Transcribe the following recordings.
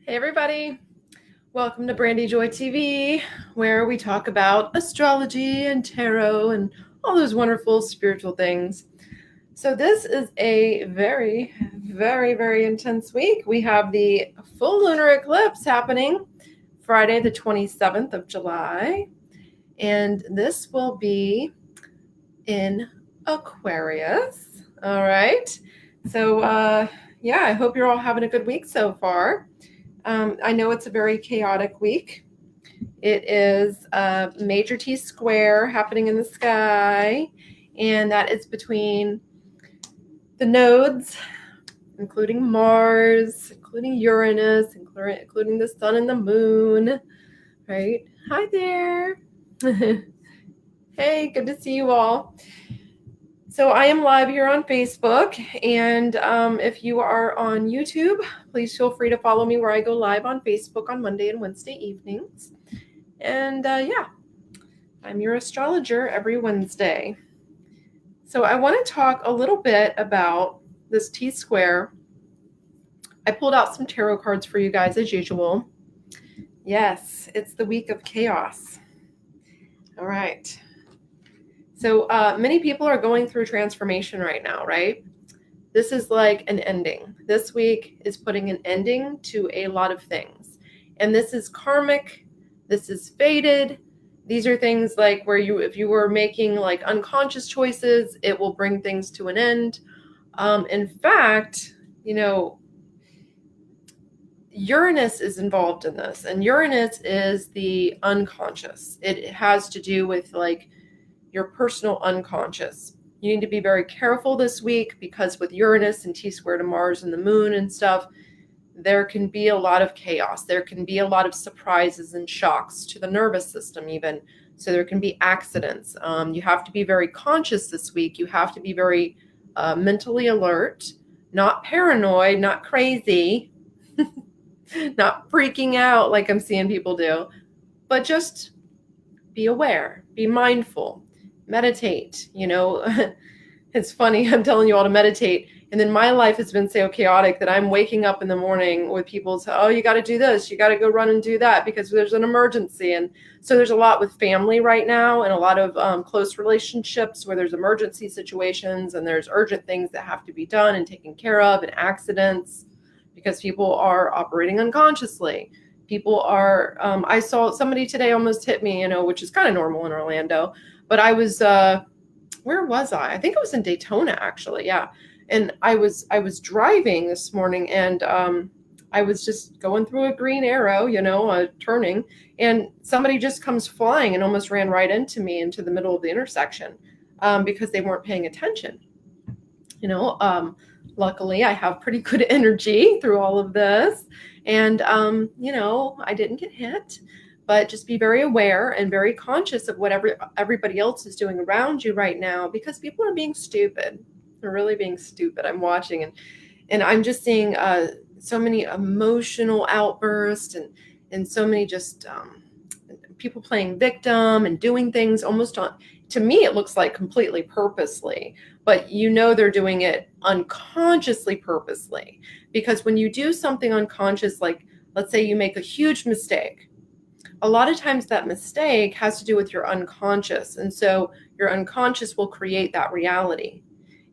Hey everybody, welcome to Brandy Joy TV, where we talk about astrology and tarot and all those wonderful spiritual things. So this is a very, very intense week. We have the full lunar eclipse happening Friday the 27th of July, and this will be in Aquarius. All right. So yeah, I hope you're all having a good week so far. I know it's a very chaotic week. It is a major T square happening in the sky, and that is between the nodes, including Mars, including Uranus, including the sun and the moon, right? Hi there. Hey, good to see you all. So I am live here on Facebook, and if you are on YouTube, please feel free to follow me where I go live on Facebook on Monday and Wednesday evenings. And yeah, I'm your astrologer every Wednesday. So I want to talk a little bit about this T-square. I pulled out some tarot cards for you guys as usual. Yes, it's the week of chaos. All right. So many people are going through transformation right now, right? This is like an ending. This week is putting an ending to a lot of things. And this is karmic. This is fated. These are things like where if you were making like unconscious choices, it will bring things to an end. In fact, Uranus is involved in this, and Uranus is the unconscious. It has to do with like your personal unconscious. You need to be very careful this week because with Uranus and T square to Mars and the moon and stuff, there can be a lot of chaos. There can be a lot of surprises and shocks to the nervous system even. So there can be accidents. You have to be very conscious this week. You have to be very mentally alert, not paranoid, not crazy, not freaking out like I'm seeing people do, but just be aware, be mindful. Meditate. It's funny, I'm telling you all to meditate, and then my life has been so chaotic that I'm waking up in the morning with people say, oh, you got to do this, you got to go run and do that because there's an emergency. And so there's a lot with family right now, and a lot of close relationships where there's emergency situations and there's urgent things that have to be done and taken care of, and accidents because people are operating unconsciously. People are I saw somebody today almost hit me, which is kind of normal in Orlando. But I was, where was I? I think it was in Daytona, actually. Yeah. And I was driving this morning, and I was just going through a green arrow, turning, and somebody just comes flying and almost ran right into me into the middle of the intersection because they weren't paying attention. Luckily, I have pretty good energy through all of this. And, I didn't get hit. But just be very aware and very conscious of what everybody else is doing around you right now, because people are being stupid. They're really being stupid. I'm watching, and I'm just seeing so many emotional outbursts and so many just people playing victim and doing things almost to me, it looks like completely purposely, but they're doing it unconsciously purposely, because when you do something unconscious, like let's say you make a huge mistake, a lot of times that mistake has to do with your unconscious. And so your unconscious will create that reality.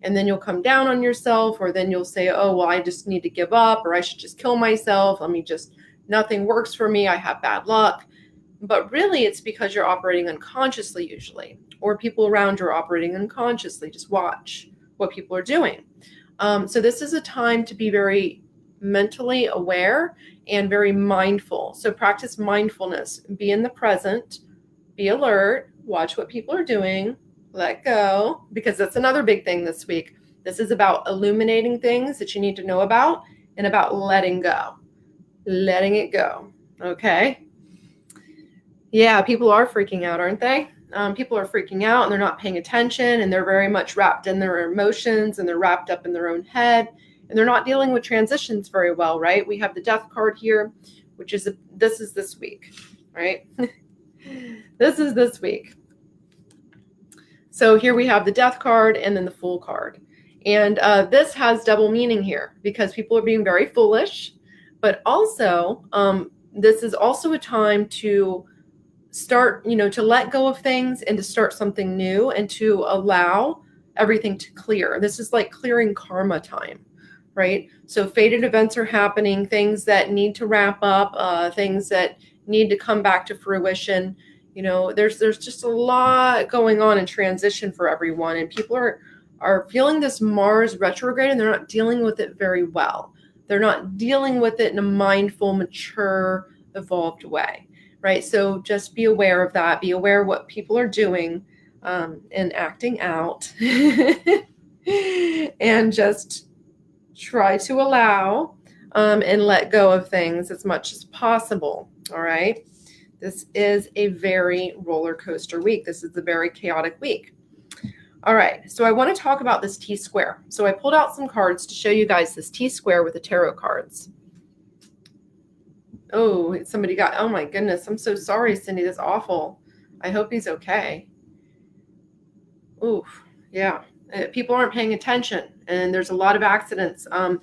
And then you'll come down on yourself, or then you'll say, oh, well, I just need to give up, or I should just kill myself. Nothing works for me. I have bad luck. But really, it's because you're operating unconsciously usually, or people around you are operating unconsciously. Just watch what people are doing. So this is a time to be very mentally aware and very mindful. So practice mindfulness, be in the present, be alert, watch what people are doing, let go, because that's another big thing this week. This is about illuminating things that you need to know about and about letting go, letting it go. Okay. Yeah, people are freaking out, aren't they? People are freaking out and they're not paying attention, and they're very much wrapped in their emotions, and they're wrapped up in their own head. And they're not dealing with transitions very well, right? We have the death card here, which is this is this week, right? This is this week. So here we have the death card and then the Fool card. And this has double meaning here because people are being very foolish. But also, this is also a time to start, to let go of things and to start something new and to allow everything to clear. This is like clearing karma time, right? So fated events are happening, things that need to wrap up, things that need to come back to fruition. There's just a lot going on in transition for everyone, and people are feeling this Mars retrograde, and they're not dealing with it very well. They're not dealing with it in a mindful, mature, evolved way, right? So just be aware of that. Be aware of what people are doing, and acting out, and just try to allow, and let go of things as much as possible. All right. This is a very roller coaster week. This is a very chaotic week. All right. So I want to talk about this T square. So I pulled out some cards to show you guys this T square with the tarot cards. Oh, oh my goodness. I'm so sorry, Cindy. That's awful. I hope he's okay. Oof. Yeah. People aren't paying attention, and there's a lot of accidents. In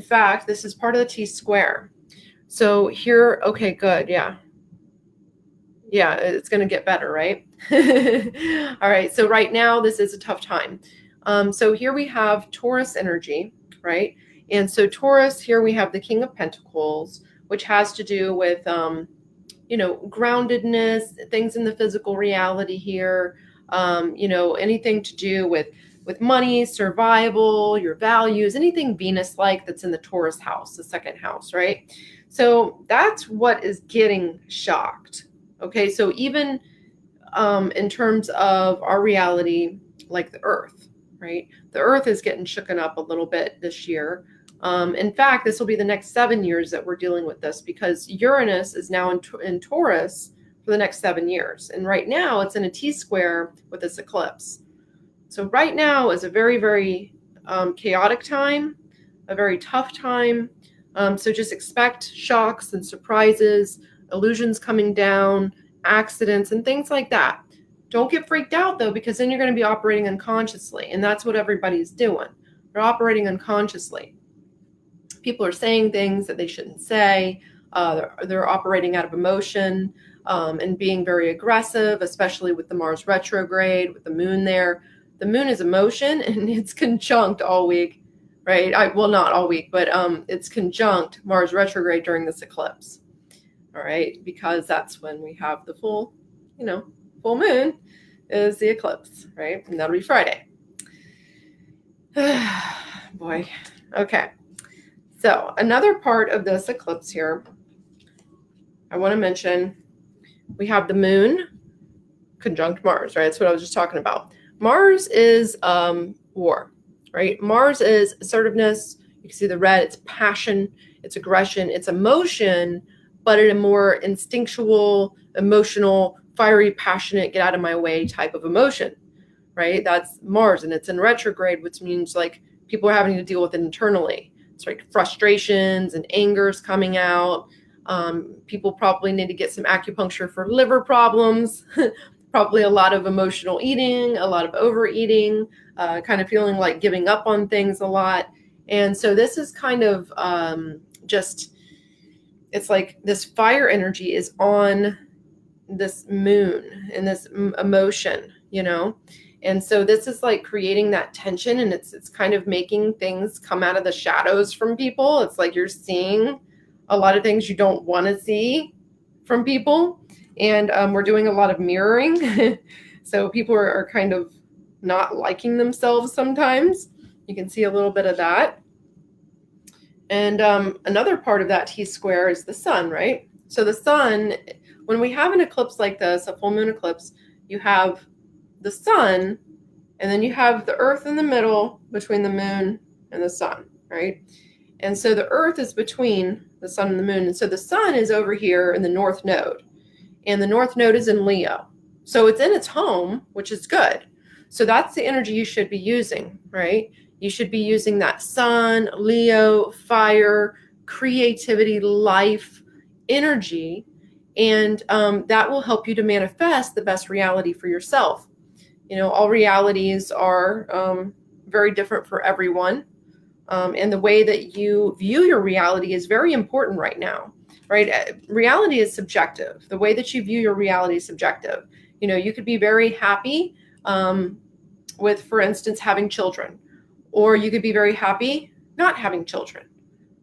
fact, this is part of the T square. So here, okay, good. Yeah. Yeah, it's going to get better, right? All right. So right now, this is a tough time. So here we have Taurus energy, right? And so Taurus, here we have the King of Pentacles, which has to do with, groundedness, things in the physical reality here, anything to do with money, survival, your values, anything Venus-like that's in the Taurus house, the second house, right? So that's what is getting shocked. Okay, so even in terms of our reality, like the Earth, right? The Earth is getting shooken up a little bit this year. In fact, this will be the next 7 years that we're dealing with this, because Uranus is now in Taurus for the next 7 years. And right now it's in a T square with this eclipse. So right now is a very, very chaotic time, a very tough time. So just expect shocks and surprises, illusions coming down, accidents, and things like that. Don't get freaked out, though, because then you're going to be operating unconsciously. And that's what everybody's doing. They're operating unconsciously. People are saying things that they shouldn't say. They're operating out of emotion, and being very aggressive, especially with the Mars retrograde, with the moon there. The moon is emotion, and it's conjunct all week, right? Not all week, but it's conjunct Mars retrograde during this eclipse. All right, because that's when we have the full moon is the eclipse, right? And that'll be Friday. Boy. Okay. So another part of this eclipse here, I want to mention, we have the moon conjunct Mars, right? That's what I was just talking about. Mars is war, right? Mars is assertiveness. You can see the red, it's passion, it's aggression, it's emotion, but in a more instinctual, emotional, fiery, passionate, get out of my way type of emotion, right? That's Mars, and it's in retrograde, which means like people are having to deal with it internally. It's like frustrations and angers coming out. People probably need to get some acupuncture for liver problems, probably a lot of emotional eating, a lot of overeating, kind of feeling like giving up on things a lot. And so this is kind of it's like this fire energy is on this moon and this emotion, And so this is like creating that tension, and it's kind of making things come out of the shadows from people. It's like you're seeing a lot of things you don't want to see from people. And we're doing a lot of mirroring. So people are kind of not liking themselves sometimes. You can see a little bit of that. And another part of that T square is the sun, right? So the sun, when we have an eclipse like this, a full moon eclipse, you have the sun, and then you have the earth in the middle between the moon and the sun, right? And so the earth is between the sun and the moon. And so the sun is over here in the north node, and the north node is in Leo. So it's in its home, which is good. So that's the energy you should be using, right? You should be using that sun, Leo, fire, creativity, life, energy, and that will help you to manifest the best reality for yourself. All realities are very different for everyone. And the way that you view your reality is very important right now, right? Reality is subjective. The way that you view your reality is subjective. You could be very happy with, for instance, having children, or you could be very happy not having children,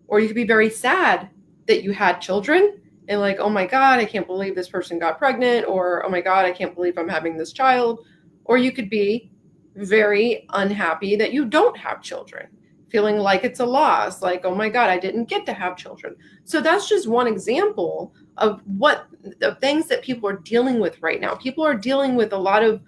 or you could be very sad that you had children and like, oh my God, I can't believe this person got pregnant, or oh my God, I can't believe I'm having this child. Or you could be very unhappy that you don't have children, feeling like it's a loss, like, oh my God, I didn't get to have children. So that's just one example of what the things that people are dealing with right now. People are dealing with a lot of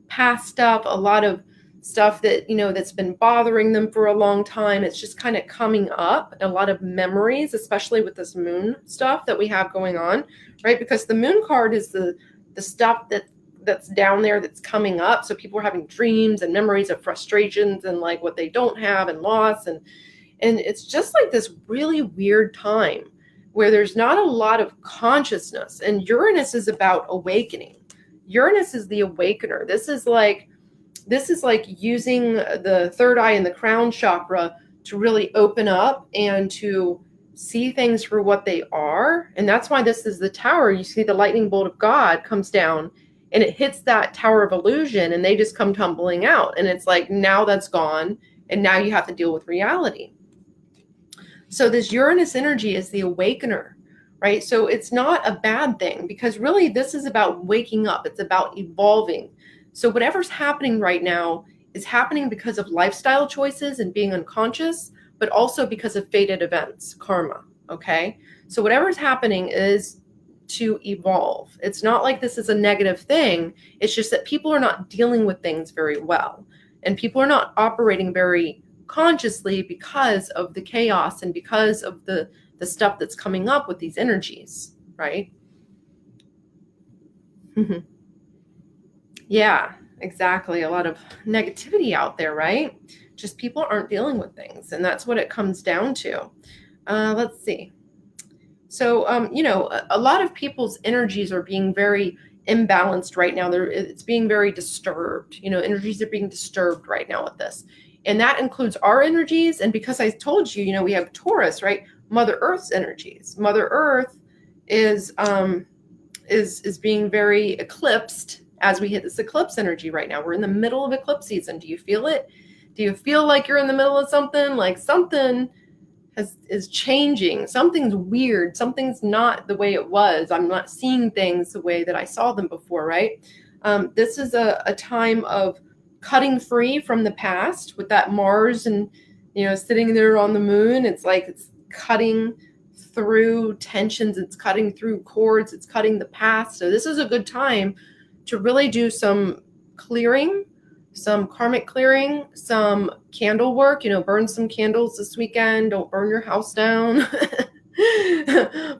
past stuff, a lot of stuff that, that's been bothering them for a long time. It's just kind of coming up, a lot of memories, especially with this moon stuff that we have going on, right? Because the moon card is the stuff that's down there that's coming up. So people are having dreams and memories of frustrations and like what they don't have and loss. And it's just like this really weird time where there's not a lot of consciousness. And Uranus is about awakening. Uranus is the awakener. This is like using the third eye and the crown chakra to really open up and to see things for what they are. And that's why this is the tower. You see the lightning bolt of God comes down and it hits that tower of illusion and they just come tumbling out. And it's like, now that's gone. And now you have to deal with reality. So this Uranus energy is the awakener, right? So it's not a bad thing, because really this is about waking up. It's about evolving. So whatever's happening right now is happening because of lifestyle choices and being unconscious, but also because of fated events, karma, okay? So whatever's happening is to evolve. It's not like this is a negative thing. It's just that people are not dealing with things very well. And people are not operating very consciously because of the chaos and because of the stuff that's coming up with these energies, right? Yeah, exactly. A lot of negativity out there, right? Just people aren't dealing with things, and that's what it comes down to. Let's see. So, a lot of people's energies are being very imbalanced right now. It's being very disturbed. Energies are being disturbed right now with this. And that includes our energies. And because I told you, we have Taurus, right? Mother Earth's energies. Mother Earth is being very eclipsed as we hit this eclipse energy right now. We're in the middle of eclipse season. Do you feel it? Do you feel like you're in the middle of something? Like something is changing. Something's weird. Something's not the way it was. I'm not seeing things the way that I saw them before, right? This is a time of cutting free from the past with that Mars and, sitting there on the moon. It's like it's cutting through tensions. It's cutting through cords. It's cutting the past. So this is a good time to really do some clearing, some karmic clearing, some candle work, burn some candles this weekend. Don't burn your house down,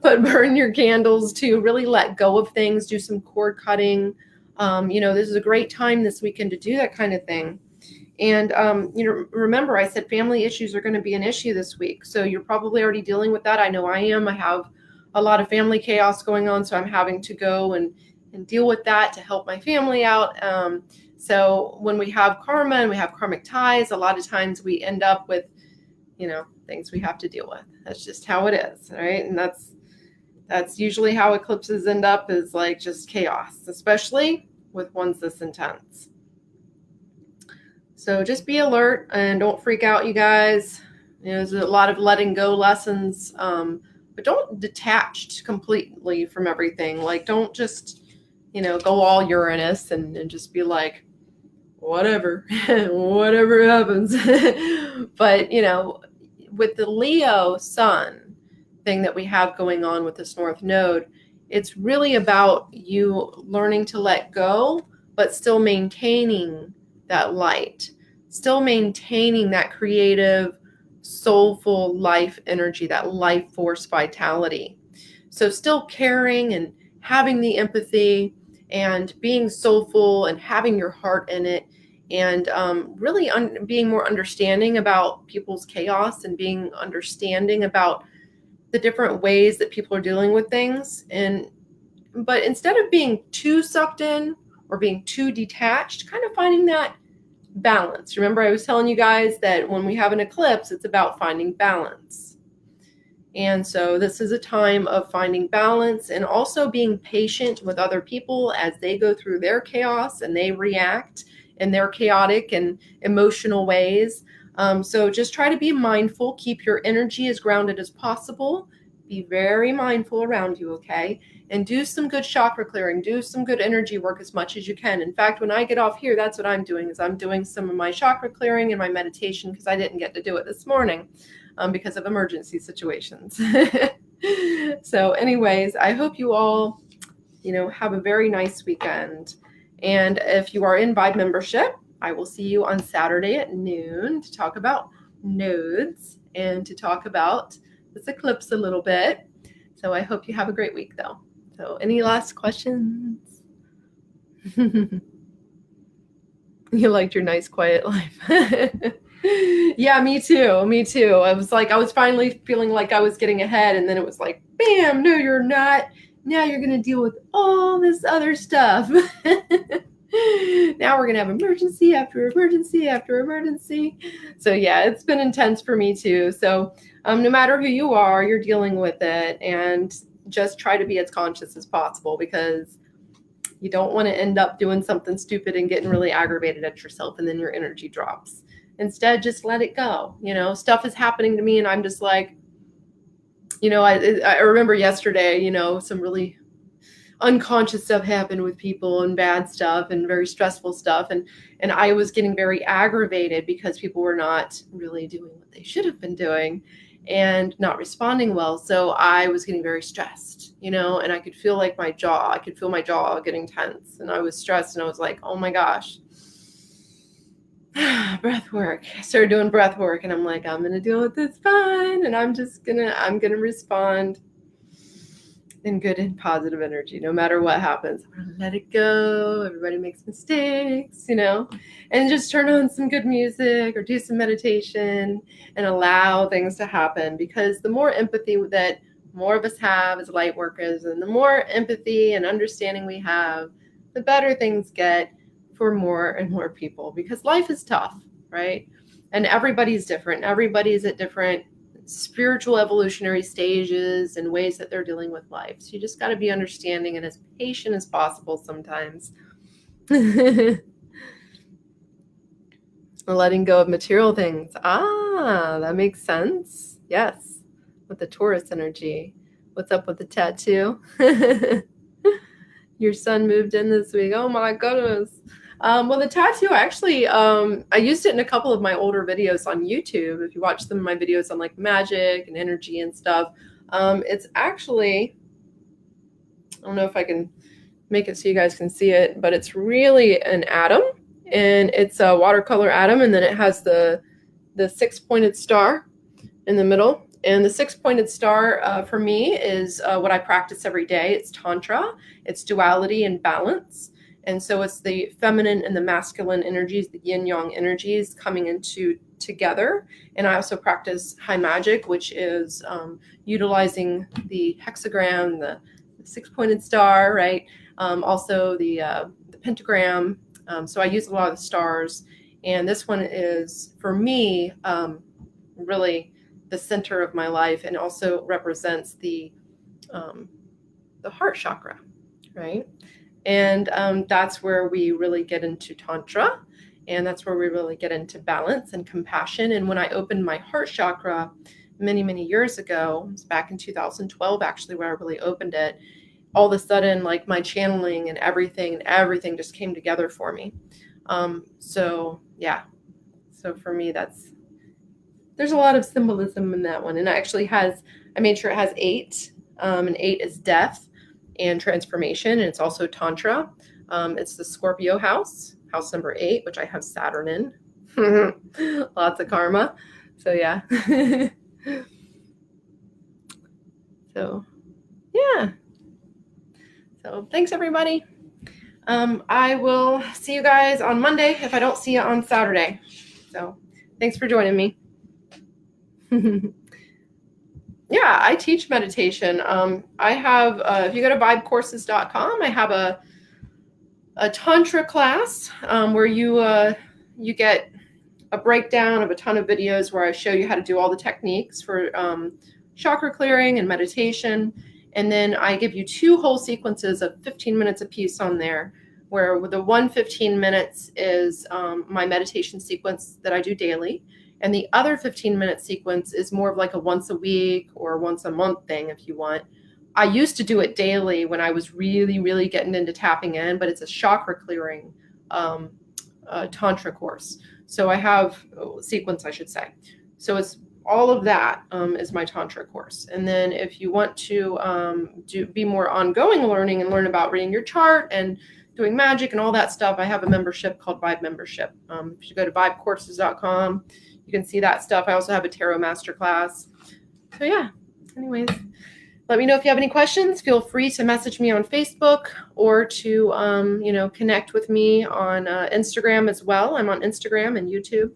but burn your candles to really let go of things, do some cord cutting. This is a great time this weekend to do that kind of thing. And, remember I said family issues are going to be an issue this week. So you're probably already dealing with that. I know I am. I have a lot of family chaos going on. So I'm having to go and deal with that to help my family out. So when we have karma and we have karmic ties, a lot of times we end up with, things we have to deal with. That's just how it is, right? And that's usually how eclipses end up, is like just chaos, especially with ones this intense. So just be alert and don't freak out, you guys. There's a lot of letting go lessons, but don't detach completely from everything. Like, don't just, go all Uranus and just be like, whatever, whatever happens. But, with the Leo sun thing that we have going on with this North Node, it's really about you learning to let go, but still maintaining that light, still maintaining that creative, soulful life energy, that life force vitality. So still caring and having the empathy and being soulful and having your heart in it, and really being more understanding about people's chaos and being understanding about the different ways that people are dealing with things. But instead of being too sucked in or being too detached, kind of finding that balance. Remember, I was telling you guys that when we have an eclipse, it's about finding balance. And so this is a time of finding balance and also being patient with other people as they go through their chaos and they react in their chaotic and emotional ways. So just try to be mindful, keep your energy as grounded as possible. Be very mindful around you, okay? And do some good chakra clearing, do some good energy work as much as you can. In fact, when I get off here, that's what I'm doing, is I'm doing some of my chakra clearing and my meditation because I didn't get to do it this morning because of emergency situations. So anyways, I hope you all, have a very nice weekend. And if you are in Vibe membership, I will see you on Saturday at noon to talk about nodes and to talk about this eclipse a little bit. So I hope you have a great week, though. So any last questions? You liked your nice, quiet life. Yeah, me too. I was finally feeling like I was getting ahead, and then it was like, bam, no, you're not. Now you're going to deal with all this other stuff. Now we're going to have emergency after emergency after emergency. So yeah, it's been intense for me too. So no matter who you are, you're dealing with it, and just try to be as conscious as possible because you don't want to end up doing something stupid and getting really aggravated at yourself and then your energy drops. Instead, just let it go. Stuff is happening to me and I'm just like, I remember yesterday, some really unconscious stuff happened with people and bad stuff and very stressful stuff. And I was getting very aggravated because people were not really doing what they should have been doing and not responding well. So I was getting very stressed, and I could feel like my jaw getting tense, and I was stressed, and I was like, oh my gosh. Breath work. I started doing breath work, and I'm like, I'm going to deal with this fine. And I'm going to respond in good and positive energy, no matter what happens. I'm going to let it go. Everybody makes mistakes, and just turn on some good music or do some meditation and allow things to happen. Because the more empathy that more of us have as light workers, and the more empathy and understanding we have, the better things get for more and more people, because life is tough, right? And everybody's different. Everybody's at different spiritual evolutionary stages and ways that they're dealing with life. So you just got to be understanding and as patient as possible sometimes. Letting go of material things. That makes sense. Yes. With the Taurus energy. What's up with the tattoo? Your son moved in this week. Oh my goodness. Well, the tattoo, actually, I used it in a couple of my older videos on YouTube. If you watch some of my videos on like magic and energy and stuff, it's actually, I don't know if I can make it so you guys can see it, but it's really an atom, and it's a watercolor atom, and then it has the 6-pointed star in the middle. And the 6-pointed star for me is what I practice every day. It's Tantra, it's duality and balance. And so it's the feminine and the masculine energies, the yin-yang energies coming into together. And I also practice high magic, which is utilizing the hexagram, the 6-pointed star, right? Also the pentagram. So I use a lot of the stars. And this one is, for me, really the center of my life, and also represents the heart chakra, right? And that's where we really get into Tantra, and that's where we really get into balance and compassion. And when I opened my heart chakra many, many years ago, it was back in 2012, actually, where I really opened it, all of a sudden, like my channeling and everything just came together for me. So yeah, so for me, there's a lot of symbolism in that one. And it actually I made sure it has 8, and 8 is death and transformation, and it's also Tantra. It's the Scorpio house number 8, which I have Saturn in. Lots of karma. So yeah. So yeah. So thanks, everybody. I will see you guys on Monday if I don't see you on Saturday. So thanks for joining me. Yeah, I teach meditation. I have, if you go to vibecourses.com, I have a Tantra class where you you get a breakdown of a ton of videos where I show you how to do all the techniques for chakra clearing and meditation. And then I give you 2 whole sequences of 15 minutes apiece on there, where the 15 minutes is my meditation sequence that I do daily. And the other 15-minute sequence is more of like a once a week or once a month thing if you want. I used to do it daily when I was really, really getting into tapping in, but it's a chakra clearing tantra course. So I have sequence, I should say. So it's all of that is my tantra course. And then if you want to be more ongoing learning and learn about reading your chart and doing magic and all that stuff, I have a membership called Vibe Membership. If you go to vibecourses.com, you can see that stuff. I also have a tarot masterclass. So yeah, anyways, let me know if you have any questions. Feel free to message me on Facebook or to, connect with me on Instagram as well. I'm on Instagram and YouTube.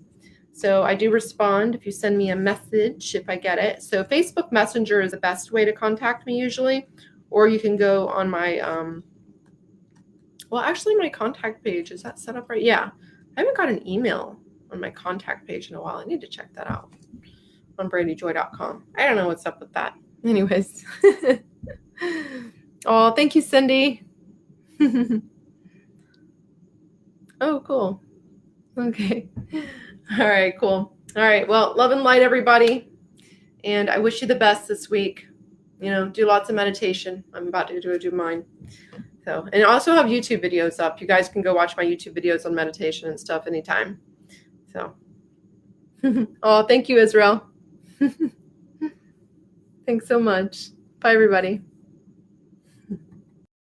So I do respond if you send me a message, if I get it. So Facebook Messenger is the best way to contact me usually, or you can go on my, my contact page, is that set up right? Yeah, I haven't got an email on my contact page in a while. I need to check that out on brandyjoy.com. I don't know what's up with that. Anyways. Oh, thank you, Cindy. Oh, cool. Okay. All right, cool. All right. Well, love and light, everybody. And I wish you the best this week. Do lots of meditation. I'm about to do mine. So, and I also have YouTube videos up. You guys can go watch my YouTube videos on meditation and stuff anytime. So, oh, thank you, Israel. Thanks so much. Bye, everybody.